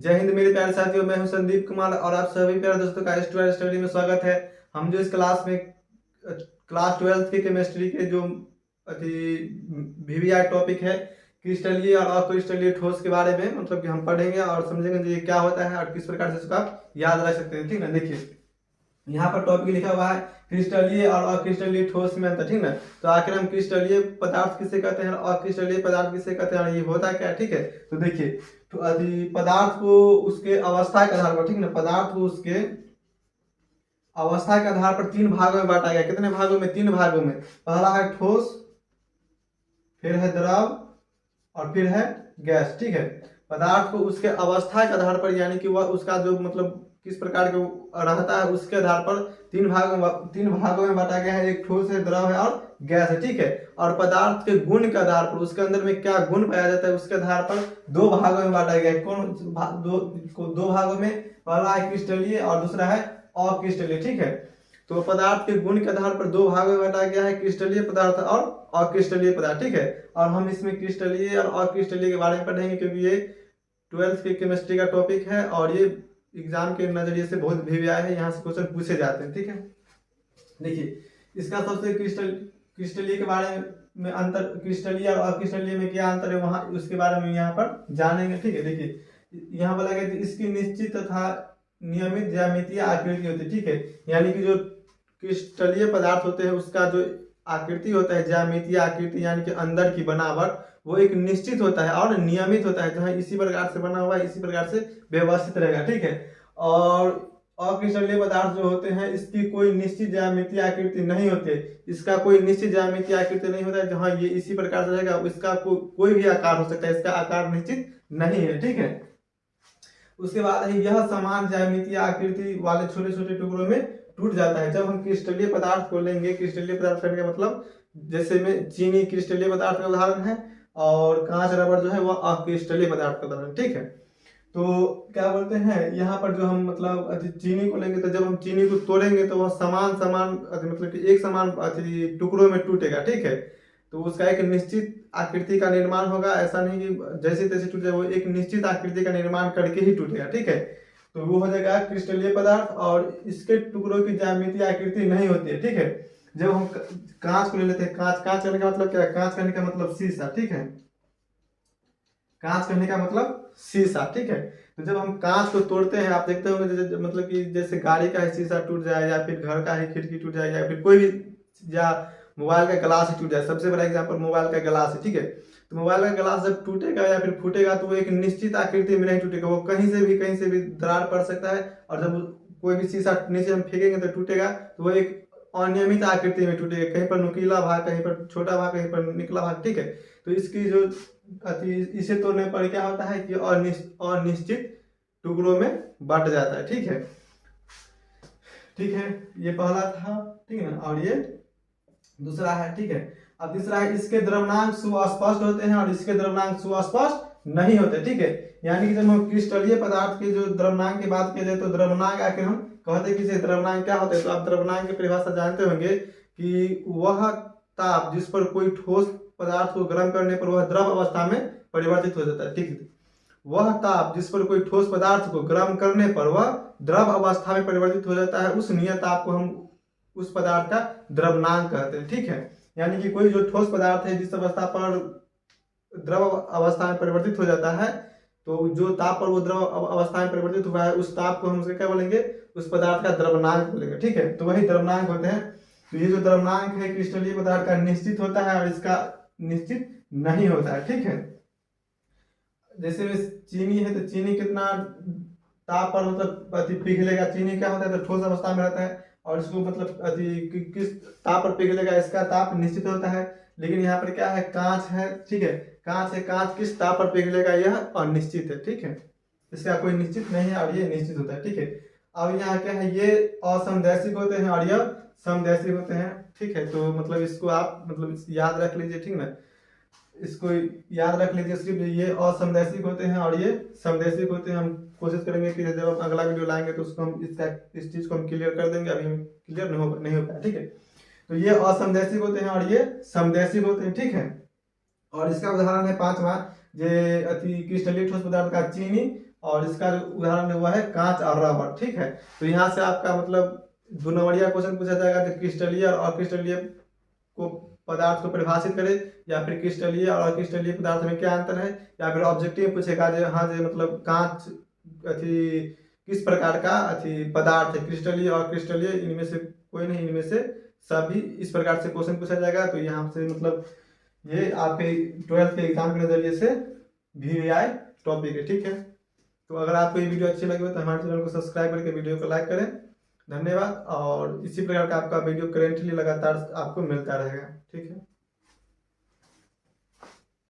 जय हिंद मेरे प्यारे साथियों, मैं हूं संदीप कुमार और आप सभी प्यारे दोस्तों का S2R स्टडी में स्वागत है। हम जो इस क्लास में क्लास 12 की केमिस्ट्री के जो VVI टॉपिक है क्रिस्टलीय और अक्रिस्टलीय ठोस के बारे में मतलब कि हम पढ़ेंगे और समझेंगे ये क्या होता है और किस प्रकार से इसका याद रख सकते हैं। ठीक है, देखिए यहाँ पर टॉपिक लिखा हुआ है क्रिस्टलीय और अक्रिस्टलीय ठोस में अंतर। ठीक है, तो आखिर हम क्रिस्टलीय पदार्थ किसे कहते हैं और अक्रिस्टलीय पदार्थ किसे कहते हैं और ये होता क्या है। ठीक है, तो देखिए तो पदार्थ को उसके अवस्था के आधार पर, ठीक है, पदार्थ को उसके अवस्था के आधार पर तीन भागों में बांटा गया। कितने भागों में? तीन भागों में। पहला है ठोस, फिर है द्रव और फिर है गैस। ठीक है, पदार्थ को उसके अवस्था के आधार पर यानी कि वह उसका जो मतलब किस प्रकार का रहता है उसके आधार पर तीन भागों में बांटा गया है। एक ठोस है, द्रव है और गैस है। ठीक है, और पदार्थ के गुण के आधार पर उसके अंदर में क्या गुण पाया जाता है उसके आधार पर दो भागों में बांटा गया है। दो भागों में, पहला है क्रिस्टलीय और दूसरा है अक्रिस्टलीय। ठीक है, तो पदार्थ के गुण के आधार पर दो भागों में बांटा गया है, क्रिस्टलीय पदार्थ और अक्रिस्टलीय पदार्थ। ठीक है, और हम इसमें क्रिस्टलीय और अक्रिस्टलीय के बारे में पढ़ेंगे क्योंकि ये 12th की केमिस्ट्री का टॉपिक है और ये एग्जाम के नजरिए से बहुत VVI है, यहाँ से क्वेश्चन पूछे जाते हैं। ठीक है, देखिए इसका सबसे क्रिस्टलीय के बारे में अंतर, क्रिस्टलीय और अक्रिस्टलीय में क्या अंतर है वहां उसके बारे में यहाँ पर जानेंगे। ठीक है, देखिए यहाँ बोला गया इसकी निश्चित तथा नियमित ज्यामितीय आकृति होती है। ठीक है, यानी कि जो क्रिस्टलीय पदार्थ होते हैं उसका जो आकृति होता है, ज्यामितीय आकृति यानी कि अंदर की बनावट, वो एक निश्चित होता है और नियमित होता है, जहाँ इसी प्रकार से बना हुआ है इसी प्रकार से व्यवस्थित रहेगा। ठीक है, और अक्रिस्टलीय पदार्थ जो होते हैं इसकी कोई निश्चित ज्यामितीय आकृति नहीं होती, इसका कोई निश्चित ज्यामितीय आकृति नहीं होता है, जहाँ ये इसी प्रकार से रहेगा। इसका कोई भी आकार हो सकता है, इसका आकार निश्चित नहीं है। ठीक है, उसके बाद यह समान ज्यामितीय आकृति वाले छोटे छोटे टुकड़ों में टूट जाता है। जब हम क्रिस्टलीय पदार्थ को लेंगे, क्रिस्टलीय पदार्थ करने का मतलब जैसे में चीनी क्रिस्टलीय पदार्थ का उदाहरण है और कांच रबर जो है वह अक्रिस्टलीय पदार्थ का उदाहरण। ठीक है, तो क्या बोलते हैं यहाँ पर जो हम मतलब चीनी को लेंगे तो जब हम चीनी को तोड़ेंगे तो वह समान मतलब कि एक समान टुकड़ों में टूटेगा। ठीक है, तो उसका एक निश्चित आकृति का निर्माण होगा, ऐसा नहीं कि जैसे तैसे टूटे, वो एक निश्चित आकृति का निर्माण करके ही टूटेगा। ठीक है, तो वो हो जाएगा क्रिस्टलीय पदार्थ और इसके टुकड़ों की ज्यामितीय आकृति नहीं होती है। ठीक है, जब हम कांच को ले लेते हैं, कांच कहने का मतलब क्या है? कांच कहने का मतलब शीशा। ठीक है, कांच कहने का मतलब शीशा। ठीक है, तो जब हम कांच को तोड़ते हैं आप देखते होंगे मतलब कि जैसे गाड़ी का ही शीशा टूट जाए या फिर घर का ही खिड़की टूट जाए या फिर कोई भी या मोबाइल का ग्लास ही टूट जाए। सबसे बड़ा एग्जांपल मोबाइल का ग्लास है। ठीक है, तो मोबाइल का ग्लास जब टूटेगा या फिर फूटेगा तो वो एक निश्चित आकृति में नहीं टूटेगा, वो कहीं से भी दरार पड़ सकता है और जब कोई भी शीशा नीचे हम फेंकेंगे तो टूटेगा तो वो एक अनियमित आकृति में टूटेगा, कहीं पर नुकीला भाग, कहीं पर छोटा भाग, कहीं पर निकला भाग। ठीक है, तो इसकी जो इसे तोड़ने पर क्या होता है कि अनिश्चित टुकड़ों में बंट जाता है। ठीक है, ठीक है, ये पहला था। ठीक है ना, और ये दूसरा है। ठीक है, अब तीसरा है इसके द्रव्यनांक सुस्पष्ट होते हैं और इसके द्रव्यनांक सुस्पष्ट नहीं होते। ठीक है, यानी कि जब हम क्रिस्टलीय पदार्थ के जो द्रव्यनांक की बात की जाए तो द्रव्यनांक आके हम कहते हैं कि द्रव्यनांक क्या होते हैं, तो आप द्रव्यनांक की परिभाषा जानते होंगे कि वह ताप जिस पर कोई ठोस पदार्थ को गर्म करने पर वह द्रव अवस्था में परिवर्तित हो जाता है। ठीक है, वह ताप जिस पर कोई ठोस पदार्थ को गर्म करने पर वह द्रव अवस्था में परिवर्तित हो जाता है, उस नियत ताप को हम उस पदार्थ का द्रव्यनांक कहते हैं। ठीक है, यानी कि कोई जो ठोस पदार्थ है जिस अवस्था पर द्रव अवस्था में परिवर्तित हो जाता है, तो जो ताप पर वो द्रव अवस्था में परिवर्तित हुआ है उस ताप को हम उसे क्या बोलेंगे? उस पदार्थ का द्रव्यनांक बोलेंगे। ठीक है, तो वही द्रव्यनांक होते हैं। तो ये जो द्रव्यनांक है क्रिस्टलीय पदार्थ का निश्चित होता है और इसका निश्चित नहीं होता है। ठीक है, जैसे चीनी है तो चीनी कितना ताप पर मतलब पिघलेगा, चीनी क्या होता है तो ठोस अवस्था में रहता है और इसको मतलब किस ताप पर पिघलेगा इसका ताप निश्चित होता है। लेकिन यहाँ पर क्या है? कांच है। ठीक है, कांच है, कांच किस ताप पर पिघलेगा यह अनिश्चित है। ठीक है, इसका कोई निश्चित नहीं है और ये निश्चित होता है। ठीक है, अब यहाँ क्या है? ये असमदैशिक होते हैं और यह समदैशिक होते हैं। ठीक है, तो मतलब इसको आप मतलब याद रख लीजिए। ठीक ना, इसको याद रख लीजिए, सिर्फ ये असमदैशिक होते हैं और ये समदैशिक होते हैं। हम कोशिश करेंगे कि जब हम अगला वीडियो लाएंगे तो उसको हम इस चीज को हम क्लियर कर देंगे, अभी हम क्लियर नहीं हो पाया। ठीक है, तो ये असमदैशिक होते हैं और ये समदैशिक होते हैं। ठीक है, और इसका उदाहरण है पांचवा जे क्रिस्टलीय ठोस पदार्थ का चीनी और इसका जो उदाहरण हुआ है कांच और रबर, ठीक है। तो यहाँ से आपका मतलब 2 नंबरिया क्वेश्चन पूछा जाएगा कि क्रिस्टलीय और अक्रिस्टलीय को पदार्थ को परिभाषित करे, या फिर क्रिस्टलीय और अक्रिस्टलीय पदार्थ में क्या अंतर है, या फिर ऑब्जेक्टिव पूछेगा जो हाँ जो मतलब कांच अथी किस प्रकार का अथी पदार्थ है, क्रिस्टलीय और क्रिस्टलीय इनमें से कोई नहीं, इनमें से सभी, इस प्रकार से क्वेश्चन पूछा जाएगा। तो यहाँ से मतलब ये आपके 12th के एग्जाम के नजरिए से VVI टॉपिक है, ठीक है। तो अगर आपको ये वीडियो अच्छी लगी हो तो हमारे चैनल को सब्सक्राइब करके वीडियो को लाइक करें। धन्यवाद। और इसी प्रकार का आपका वीडियो करेंटली लगातार आपको मिलता रहेगा, ठीक है।